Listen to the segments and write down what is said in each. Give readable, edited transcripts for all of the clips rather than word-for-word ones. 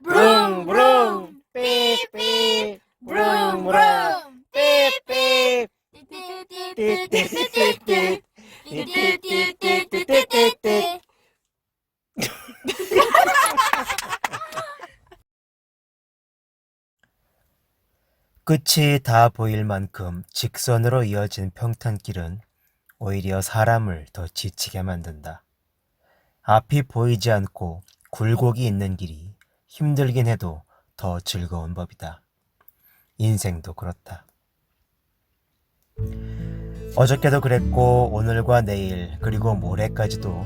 브릉 브릉 삐삐 브릉 브릉 삐삐 띠띠띠띠띠 띠띠띠띠띠띠. 끝이 다 보일 만큼 직선으로 이어진 평탄길은 오히려 사람을 더 지치게 만든다. 앞이 보이지 않고 굴곡이 있는 길이 힘들긴 해도 더 즐거운 법이다. 인생도 그렇다. 어저께도 그랬고 오늘과 내일 그리고 모레까지도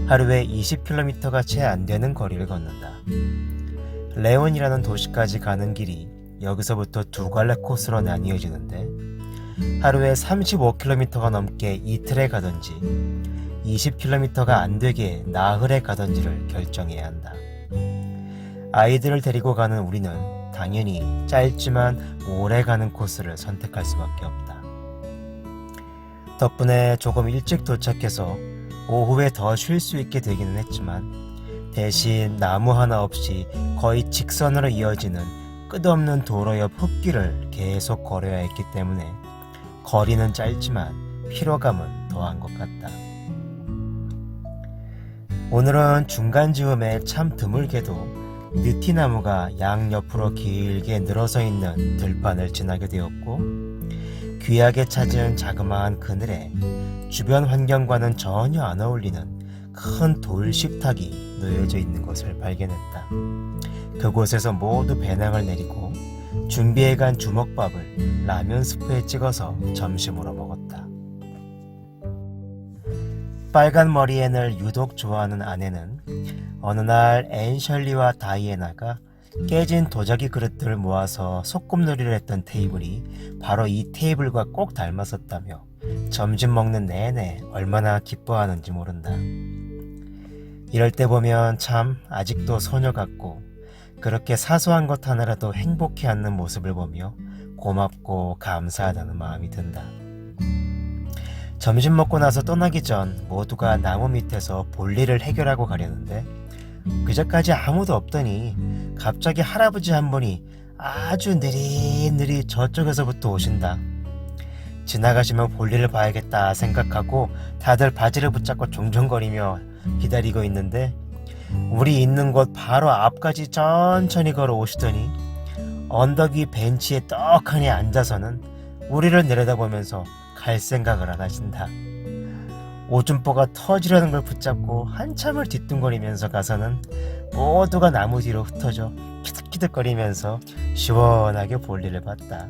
하루에 20km가 채 안 되는 거리를 걷는다. 레온이라는 도시까지 가는 길이 여기서부터 두 갈래 코스로 나뉘어지는데 하루에 35km가 넘게 이틀에 가든지 20km가 안 되게 나흘에 가든지를 결정해야 한다. 아이들을 데리고 가는 우리는 당연히 짧지만 오래 가는 코스를 선택할 수밖에 없다. 덕분에 조금 일찍 도착해서 오후에 더 쉴 수 있게 되기는 했지만 대신 나무 하나 없이 거의 직선으로 이어지는 끝없는 도로 옆 흙길을 계속 걸어야 했기 때문에 거리는 짧지만 피로감은 더한 것 같다. 오늘은 중간 즈음에 참 드물게도 느티나무가 양옆으로 길게 늘어서 있는 들판을 지나게 되었고 귀하게 찾은 자그마한 그늘에 주변 환경과는 전혀 안 어울리는 큰 돌 식탁이 놓여져 있는 것을 발견했다. 그곳에서 모두 배낭을 내리고 준비해간 주먹밥을 라면 스프에 찍어서 점심으로 먹었다. 빨간 머리앤을 유독 좋아하는 아내는 어느 날 앤셜리와 다이애나가 깨진 도자기 그릇들을 모아서 소꿉놀이를 했던 테이블이 바로 이 테이블과 꼭 닮았었다며 점심 먹는 내내 얼마나 기뻐하는지 모른다. 이럴 때 보면 참 아직도 소녀 같고 그렇게 사소한 것 하나라도 행복해 하는 모습을 보며 고맙고 감사하다는 마음이 든다. 점심 먹고 나서 떠나기 전 모두가 나무 밑에서 볼일을 해결하고 가려는데 그저까지 아무도 없더니 갑자기 할아버지 한 분이 아주 느릿느릿 저쪽에서부터 오신다. 지나가시면 볼일을 봐야겠다 생각하고 다들 바지를 붙잡고 종종거리며 기다리고 있는데 우리 있는 곳 바로 앞까지 천천히 걸어오시더니 언덕 위 벤치에 떡하니 앉아서는 우리를 내려다보면서 갈 생각을 안 하신다. 오줌보가 터지려는 걸 붙잡고 한참을 뒤뚱거리면서 가서는 모두가 나무 뒤로 흩어져 키득키득거리면서 시원하게 볼일을 봤다.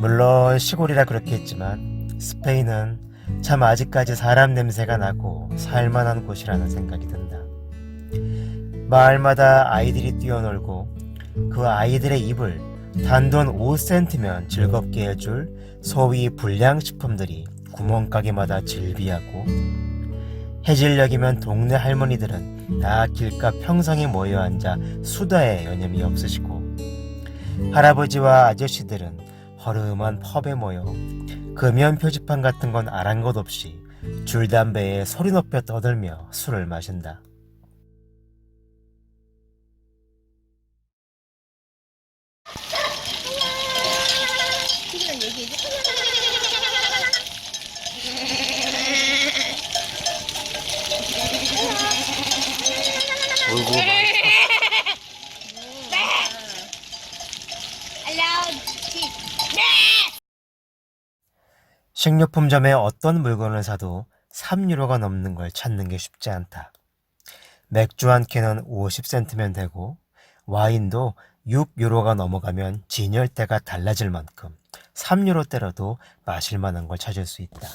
물론 시골이라 그렇겠지만 스페인은 참 아직까지 사람 냄새가 나고 살만한 곳이라는 생각이 든다. 마을마다 아이들이 뛰어놀고 그 아이들의 입을 단돈 5센트면 즐겁게 해줄 소위 불량식품들이 구멍가게마다 즐비하고 해질녘이면 동네 할머니들은 다 길가 평상에 모여 앉아 수다에 여념이 없으시고 할아버지와 아저씨들은 허름한 펍에 모여 금연 표지판 같은 건 아랑곳 없이 줄담배에 소리 높여 떠들며 술을 마신다. 식료품점에 어떤 물건을 사도 3유로가 넘는 걸 찾는 게 쉽지 않다. 맥주 한 캔은 50센트면 되고 와인도 6유로가 넘어가면 진열대가 달라질 만큼 3유로대로도 마실 만한 걸 찾을 수 있다.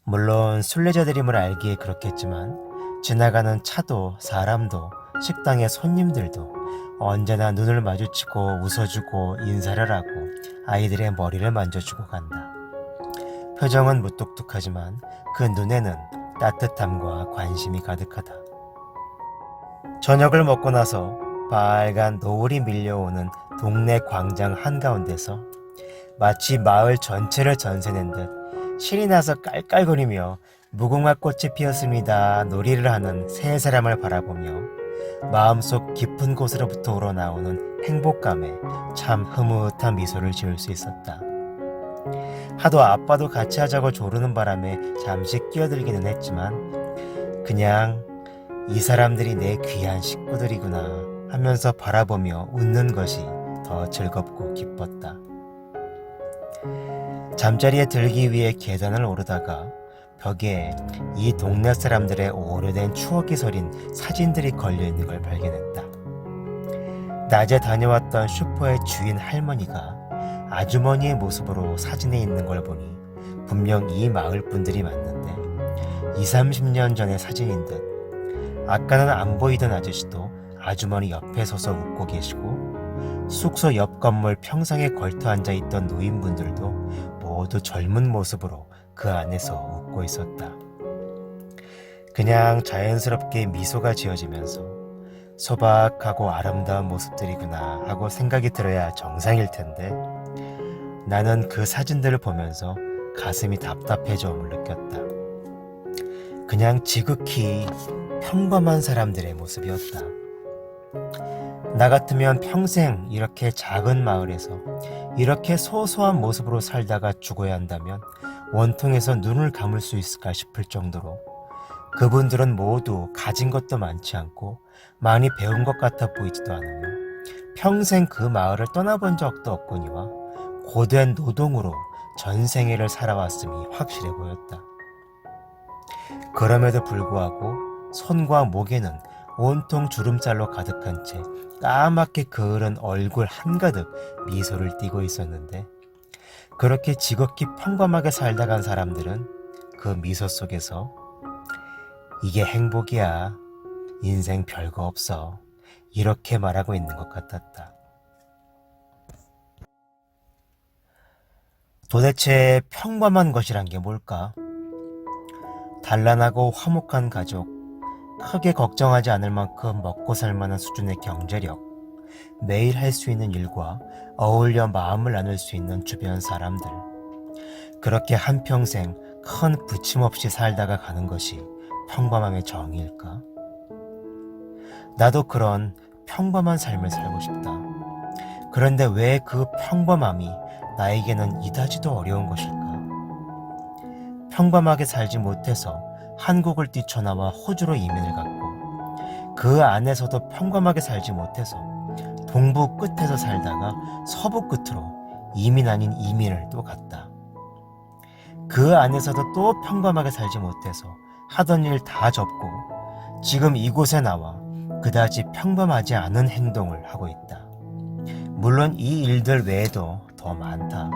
물론 순례자들임을 알기에 그렇겠지만 지나가는 차도 사람도 식당의 손님들도 언제나 눈을 마주치고 웃어주고 인사를 하고 아이들의 머리를 만져주고 간다. 표정은 무뚝뚝하지만 그 눈에는 따뜻함과 관심이 가득하다. 저녁을 먹고 나서 새빨간 노을이 밀려오는 동네 광장 한가운데서 마치 마을 전체를 전세낸 듯 신이 나서 깔깔거리며 무궁화 꽃이 피었습니다 놀이를 하는 세 사람을 바라보며 마음속 깊은 곳으로부터 우러나오는 행복감에 참 흐뭇한 미소를 지을 수 있었다. 하도 아빠도 같이 하자고 조르는 바람에 잠시 끼어들기는 했지만 그냥 이 사람들이 내 귀한 식구들이구나 하면서 바라보며 웃는 것이 더 즐겁고 기뻤다. 잠자리에 들기 위해 계단을 오르다가 벽에 이 동네 사람들의 오래된 추억이 서린 사진들이 걸려있는 걸 발견했다. 낮에 다녀왔던 슈퍼의 주인 할머니가 아주머니의 모습으로 사진에 있는 걸 보니 분명 이 마을 분들이 맞는데 20-30년 전의 사진인 듯 아까는 안 보이던 아저씨도 아주머니 옆에 서서 웃고 계시고 숙소 옆 건물 평상에 걸터 앉아있던 노인분들도 모두 젊은 모습으로 그 안에서 웃고 있었다. 그냥 자연스럽게 미소가 지어지면서 소박하고 아름다운 모습들이구나 하고 생각이 들어야 정상일 텐데 나는 그 사진들을 보면서 가슴이 답답해져옴을 느꼈다. 그냥 지극히 평범한 사람들의 모습이었다. 나 같으면 평생 이렇게 작은 마을에서 이렇게 소소한 모습으로 살다가 죽어야 한다면 원통에서 눈을 감을 수 있을까 싶을 정도로 그분들은 모두 가진 것도 많지 않고 많이 배운 것 같아 보이지도 않으며 평생 그 마을을 떠나본 적도 없거니와 고된 노동으로 전생애를 살아왔음이 확실해 보였다. 그럼에도 불구하고 손과 목에는 온통 주름살로 가득한 채 까맣게 그을은 얼굴 한가득 미소를 띠고 있었는데 그렇게 지극히 평범하게 살다 간 사람들은 그 미소 속에서 이게 행복이야. 인생 별거 없어. 이렇게 말하고 있는 것 같았다. 도대체 평범한 것이란 게 뭘까? 단란하고 화목한 가족, 크게 걱정하지 않을 만큼 먹고 살 만한 수준의 경제력, 매일 할 수 있는 일과 어울려 마음을 나눌 수 있는 주변 사람들. 그렇게 한평생 큰 부침 없이 살다가 가는 것이 평범함의 정의일까? 나도 그런 평범한 삶을 살고 싶다. 그런데 왜 그 평범함이 나에게는 이다지도 어려운 것일까? 평범하게 살지 못해서 한국을 뛰쳐나와 호주로 이민을 갔고 그 안에서도 평범하게 살지 못해서 동부 끝에서 살다가 서부 끝으로 이민 아닌 이민을 또 갔다. 그 안에서도 또 평범하게 살지 못해서 하던 일 다 접고 지금 이곳에 나와 그다지 평범하지 않은 행동을 하고 있다. 물론 이 일들 외에도 더 많다.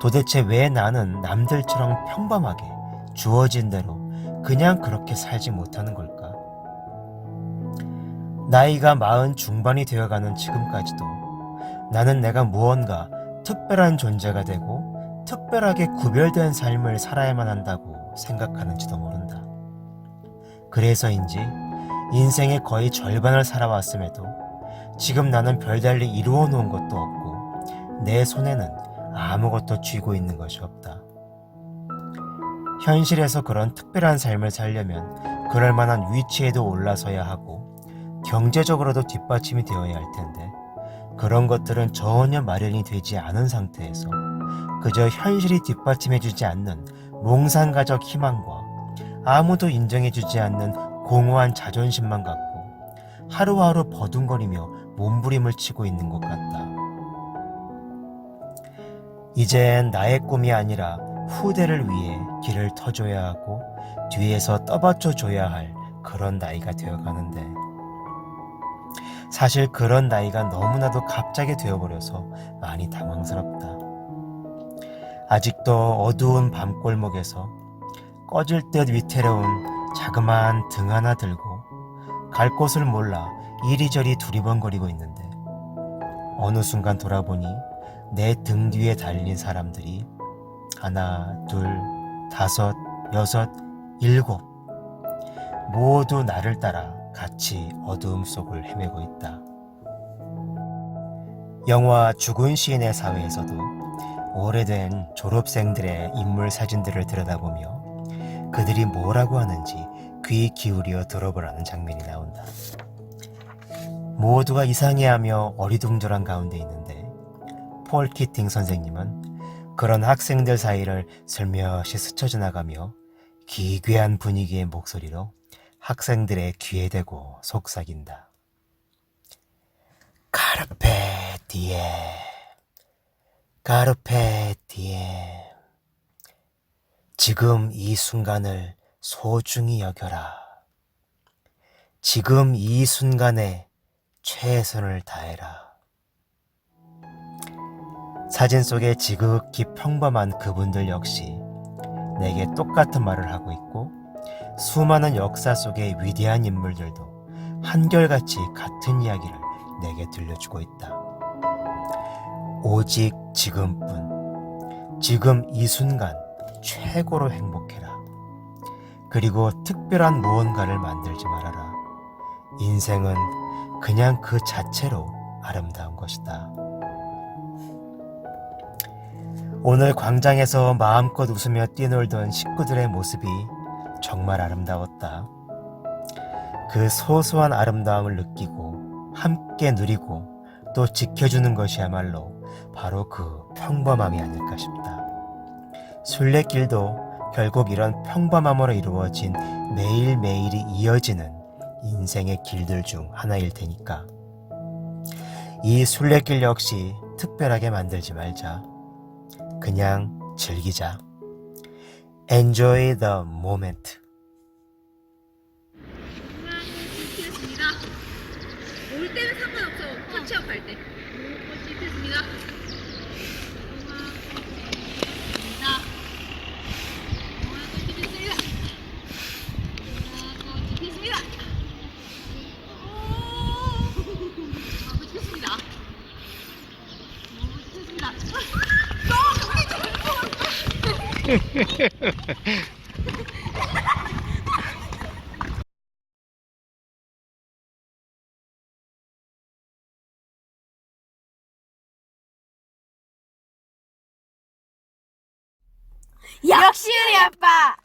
도대체 왜 나는 남들처럼 평범하게 주어진 대로 그냥 그렇게 살지 못하는 걸까? 나이가 40 중반이 되어가는 지금까지도 나는 내가 무언가 특별한 존재가 되고 특별하게 구별된 삶을 살아야만 한다고 생각하는지도 모른다. 그래서인지 인생의 거의 절반을 살아왔음에도 지금 나는 별달리 이루어 놓은 것도 없고 내 손에는 아무것도 쥐고 있는 것이 없다. 현실에서 그런 특별한 삶을 살려면 그럴 만한 위치에도 올라서야 하고 경제적으로도 뒷받침이 되어야 할 텐데 그런 것들은 전혀 마련이 되지 않은 상태에서 그저 현실이 뒷받침해주지 않는 몽상가적 희망과 아무도 인정해주지 않는 공허한 자존심만 갖고 하루하루 버둥거리며 몸부림을 치고 있는 것 같다. 이젠 나의 꿈이 아니라 후대를 위해 길을 터줘야 하고 뒤에서 떠받쳐줘야 할 그런 나이가 되어가는데 사실 그런 나이가 너무나도 갑자기 되어버려서 많이 당황스럽다. 아직도 어두운 밤골목에서 꺼질 듯 위태로운 자그마한 등 하나 들고 갈 곳을 몰라 이리저리 두리번거리고 있는데 어느 순간 돌아보니 내 등 뒤에 달린 사람들이 하나, 둘, 다섯, 여섯, 일곱 모두 나를 따라 같이 어두움 속을 헤매고 있다. 영화 죽은 시인의 사회에서도 오래된 졸업생들의 인물 사진들을 들여다보며 그들이 뭐라고 하는지 귀 기울여 들어보라는 장면이 나온다. 모두가 이상해하며 어리둥절한 가운데 있는데 폴 키팅 선생님은 그런 학생들 사이를 슬며시 스쳐 지나가며 기괴한 분위기의 목소리로 학생들의 귀에 대고 속삭인다. 카르페 디엠, 카르페 디엠. 지금 이 순간을 소중히 여겨라. 지금 이 순간에 최선을 다해라. 사진 속의 지극히 평범한 그분들 역시 내게 똑같은 말을 하고 있고 수많은 역사 속의 위대한 인물들도 한결같이 같은 이야기를 내게 들려주고 있다. 오직 지금뿐, 지금 이 순간 최고로 행복해라. 그리고 특별한 무언가를 만들지 말아라. 인생은 그냥 그 자체로 아름다운 것이다. 오늘 광장에서 마음껏 웃으며 뛰놀던 식구들의 모습이 정말 아름다웠다. 그 소소한 아름다움을 느끼고 함께 누리고 또 지켜주는 것이야말로 바로 그 평범함이 아닐까 싶다. 순례길도 결국 이런 평범함으로 이루어진 매일매일이 이어지는 인생의 길들 중 하나일 테니까 이 순례길 역시 특별하게 만들지 말자. 그냥 즐기자. Enjoy the moment. 지켰습니다. 올 때는 상관없어. 터치업 할 때. 지켰습니다. 역시 우리 아빠.